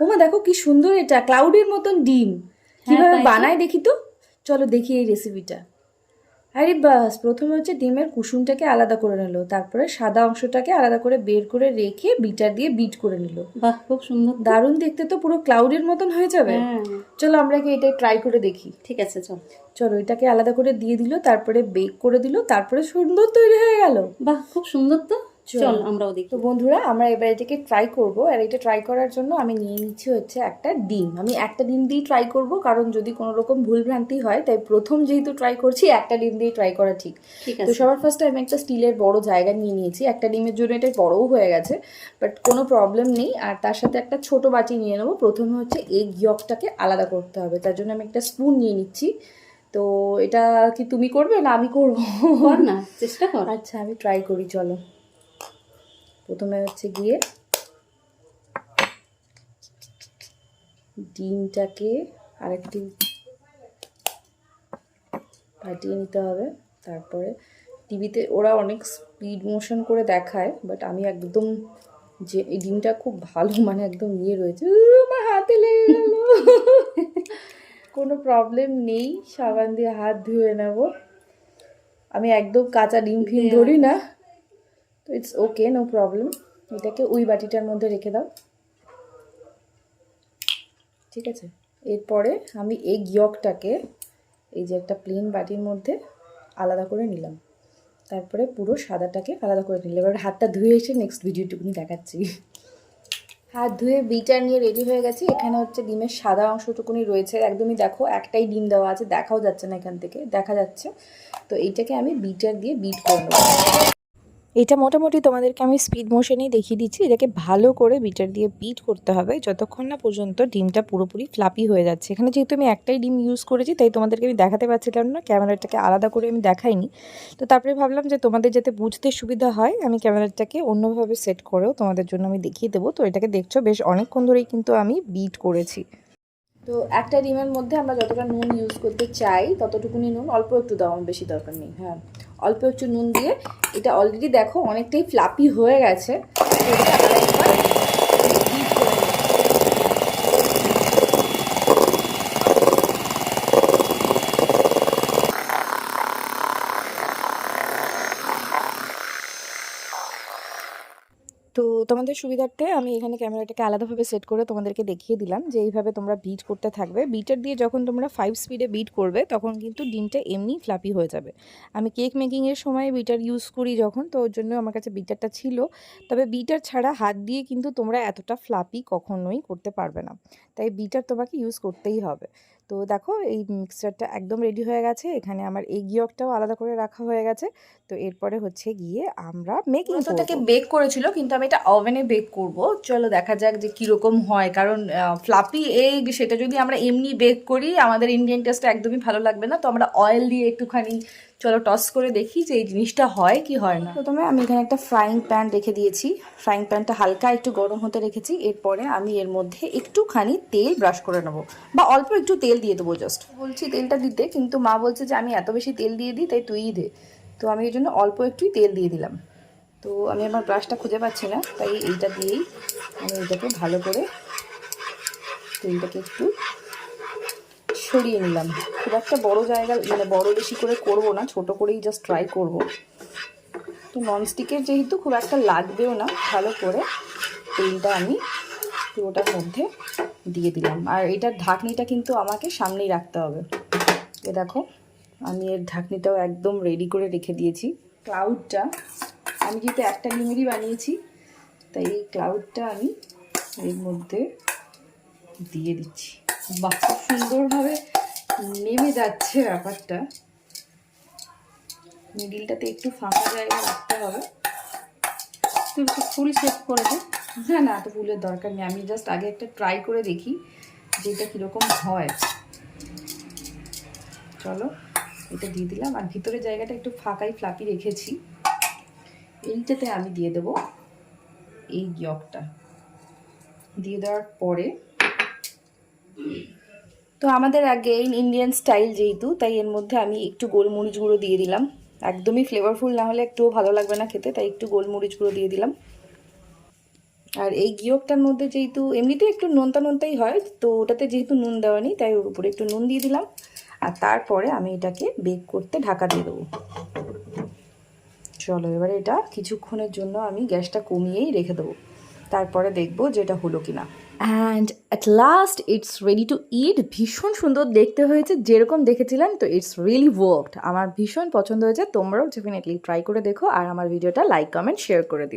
ওমা দেখো কি সুন্দর, এটা ক্লাউডের মতন ডিম। কিভাবে বানায় দেখি তো, চলো দেখি এই রেসিপিটা। আরে বাস, প্রথমে হচ্ছে ডিমের কুসুমটাকে আলাদা করে নিল, তারপরে সাদা অংশটাকে আলাদা করে বের করে রেখে বিটার দিয়ে বিট করে নিল। বাহ, খুব সুন্দর, দারুণ দেখতে তো, পুরো ক্লাউডের মতন হয়ে যাবে। চলো আমরা কি এটা ট্রাই করে দেখি। ঠিক আছে, চল। চলো এটাকে আলাদা করে দিয়ে দিল, তারপরে বেক করে দিল, তারপরে সুন্দর তৈরি হয়ে গেল। বাহ, খুব সুন্দর তো। চল আমরাও দেখি। তো বন্ধুরা, আমরা এবার এটাকে ট্রাই করব। আর এটা ট্রাই করার জন্য আমি নিয়ে নিচ্ছি হচ্ছে একটা ডিম। আমি একটা ডিম দিয়ে ট্রাই করব, কারণ যদি কোনো রকম ভুলভ্রান্তি হয়, তাই প্রথম যেহেতু ট্রাই করছি একটা ডিম দিয়ে ট্রাই করা ঠিক। তো সবার ফার্স্টে আমি একটা স্টিলের বড় জায়গা নিয়ে নিয়েছি। একটা ডিমের জন্য এটা বড়ও হয়ে গেছে, বাট কোনো প্রবলেম নেই। আর তার সাথে একটা ছোট বাটি নিয়ে নেবো। প্রথমে হচ্ছে এগ ইয়কটাকে আলাদা করতে হবে, তার জন্য আমি একটা স্পুন নিয়ে নিচ্ছি। তো এটা কি তুমি করবে না আমি করবো? কর না, চেষ্টা কর। আচ্ছা আমি ট্রাই করি, চলো। প্রথমে হচ্ছে গিয়ে ডিমটাকে আরেকটু ফাটিয়ে নিতে হবে। তারপরে টিভিতে ওরা অনেক স্পিড মোশন করে দেখায়, বাট আমি একদম, যে এই ডিমটা খুব ভালো, মানে একদম ইয়ে রয়েছে। আমার হাতে লেগে গেল। কোনো প্রবলেম নেই, সাবান দিয়ে হাত ধুয়ে নেব। আমি একদম কাঁচা ডিম ফিম ধরি না, তো ইটস ওকে, নো প্রবলেম। এটাকে ওই বাটিটার মধ্যে রেখে দাও, ঠিক আছে। এরপরে আমি এগ ইয়কটাকে এই যে একটা প্লেন বাটির মধ্যে আলাদা করে নিলাম, তারপরে পুরো সাদাটাকে আলাদা করে নিলাম। এবার হাতটা ধুয়ে এসে নেক্সট ভিডিওটুকুনি দেখাচ্ছি। হাত ধুয়ে বিটার নিয়ে রেডি হয়ে গেছি। এখানে হচ্ছে ডিমের সাদা অংশটুকুনি রয়েছে, একদমই দেখো একটাই ডিম দেওয়া আছে, দেখাও যাচ্ছে না, এখান থেকে দেখা যাচ্ছে। তো এইটাকে আমি বিটার দিয়ে বিট করে নেবো। এটা মোটামুটি তোমাদেরকে আমি স্পিড মোশনেই দেখিয়ে দিচ্ছি। এটাকে ভালো করে বিটার দিয়ে বিট করতে হবে যতক্ষণ না পর্যন্ত ডিমটা পুরোপুরি ফ্লাপি হয়ে যাচ্ছে। এখানে যেহেতু আমি একটাই ডিম ইউজ করেছি, তাই তোমাদেরকে আমি দেখাতে পারছিলাম না, ক্যামেরাটাকে আলাদা করে আমি দেখাইনি। তো তারপরে ভাবলাম যে তোমাদের যাতে বুঝতে সুবিধা হয়, আমি ক্যামেরাটাকে অন্যভাবে সেট করেও তোমাদের জন্য আমি দেখিয়ে দেবো। তো এটাকে দেখছো বেশ অনেকক্ষণ ধরেই কিন্তু আমি বিট করেছি। তো একটা ডিমের মধ্যে আমরা যতটা নুন ইউজ করতে চাই ততটুকুনি নুন, অল্প একটু দাও, বেশি দরকার নেই। হ্যাঁ, অল্প একটু নুন দিয়ে, এটা অলরেডি দেখো অনেকটাই ফ্লাপি হয়ে গেছে। এটা আরেকবার বিট করে নিই। তো তোমাদের সুবিধার্থে আমি এখানে ক্যামেরাটাকে আলাদাভাবে সেট করে তোমাদেরকে দেখিয়ে দিলাম যে এইভাবে তোমরা বিট করতে থাকবে। বিটার দিয়ে যখন তোমরা 5 স্পিডে বিট করবে, তখন কিন্তু ডিমটা এমনি ফ্লাপি হয়ে যাবে। আমি কেক মেকিংয়ের সময় বিটার ইউজ করি যখন, তো ওর জন্য আমার কাছে বিটারটা ছিল। তবে বিটার ছাড়া হাত দিয়ে কিন্তু তোমরা এতটা ফ্লাপি কখনোই করতে পারবে না, তাই বিটার তোমাকে ইউজ করতেই হবে। তো দেখো এই মিক্সচারটা একদম রেডি হয়ে গেছে। এখানে আমার এগ ইয়কটাও আলাদা করে রাখা হয়ে গেছে। তো এরপরে হচ্ছে গিয়ে আমরা মেকিং করব। ওটাকে বেক করেছিল, কিন্তু আমি এটা ওভেনে বেক করব। চলো দেখা যাক যে কীরকম হয়, কারণ ফ্লাপি এগ সেটা যদি আমরা এমনি বেক করি, আমাদের ইন্ডিয়ান টেস্টটা একদমই ভালো লাগবে না। তো আমরা অয়েল দিয়ে একটুখানি চলো টস করে দেখি যে এই জিনিসটা হয় কি হয় না। প্রথমে আমি এখানে একটা ফ্রাইং প্যান রেখে দিয়েছি। ফ্রাইং প্যানটা হালকা একটু গরম হতে রেখেছি। এরপরে আমি এর মধ্যে একটুখানি তেল ব্রাশ করে নেবো, বা অল্প একটু তেল দিয়ে দেবো। জাস্ট বলছি তেলটা দিতে, কিন্তু মা বলছে যে আমি এত বেশি তেল দিয়ে দিই, তাই তুইই দে। তো আমি এই জন্য অল্প একটুই তেল দিয়ে দিলাম। তো আমি আমার ব্রাশটা খুঁজে পাচ্ছি না, তাই এইটা দিয়েই আমি এইটাকে ভালো করে তেলটাকে একটু সরিয়ে নিলাম। খুব একটা বড় জায়গা, মানে বড় বেশি করে করব না, ছোট করেই জাস্ট ট্রাই করব। তো ননস্টিকের যেহেতু খুব একটা লাগবেও না, ভালো করে তেলটা আমি পুরোটার মধ্যে দিয়ে দিলাম। আর এটার ঢাকনিটা কিন্তু আমাকে সামনেই রাখতে হবে। এ দেখো আমি এর ঢাকনিটাও একদম রেডি করে রেখে দিয়েছি। ক্লাউডটা আমি যেহেতু একটা ডিমেরই বানিয়েছি, তাই এই ক্লাউডটা আমি এর মধ্যে দিয়ে দিচ্ছি। বাহ, খুব সুন্দরভাবে নেমে যাচ্ছে ব্যাপারটা। মিডিলটাতে একটু ফাঁকা জায়গা রাখতে হবে। তুই একটু ফুল শেপ করে দে। না না, তো ফুলের দরকার নেই, আমি জাস্ট আগে একটা ট্রাই করে দেখি যে এটা কীরকম হয়। চলো এটা দিয়ে দিলাম। আর ভিতরের জায়গাটা একটু ফাঁকাই ফ্লাপি রেখেছি। এইটাতে আমি দিয়ে দেবো এই ইয়কটা। দিয়ে দেওয়ার পরে, তো আমাদের আগে ইন্ডিয়ান স্টাইল যেহেতু, তাই এর মধ্যে আমি একটু গোলমরিচ গুঁড়ো দিয়ে দিলাম। একদমই ফ্লেভারফুল না হলে একটুও ভালো লাগবে না খেতে, তাই একটু গোলমরিচ গুঁড়ো দিয়ে দিলাম। আর এই গিয়কটার মধ্যে যেহেতু এমনিতে একটু নোনতা নোনতাই হয়, তো ওটাতে যেহেতু নুন দেওয়া নেই তাই ওর উপরে একটু নুন দিয়ে দিলাম। আর তারপরে আমি এটাকে বেক করতে ঢাকা দিয়ে দেবো। চলো এবারে এটা কিছুক্ষণের জন্য আমি গ্যাসটা কমিয়েই রেখে দেবো, তারপরে দেখবো যে এটা হলো কিনা। And at last it's ready to eat. ভীষণ সুন্দর দেখতে হয়েছে, যেরকম দেখেছিলাম। তো ইটস রিয়েলি ওয়ার্কড। আমার ভীষণ পছন্দ হয়েছে। তোমরাও ডেফিনেটলি ট্রাই করে দেখো আর আমার ভিডিওটা লাইক কমেন্ট শেয়ার করে দিও।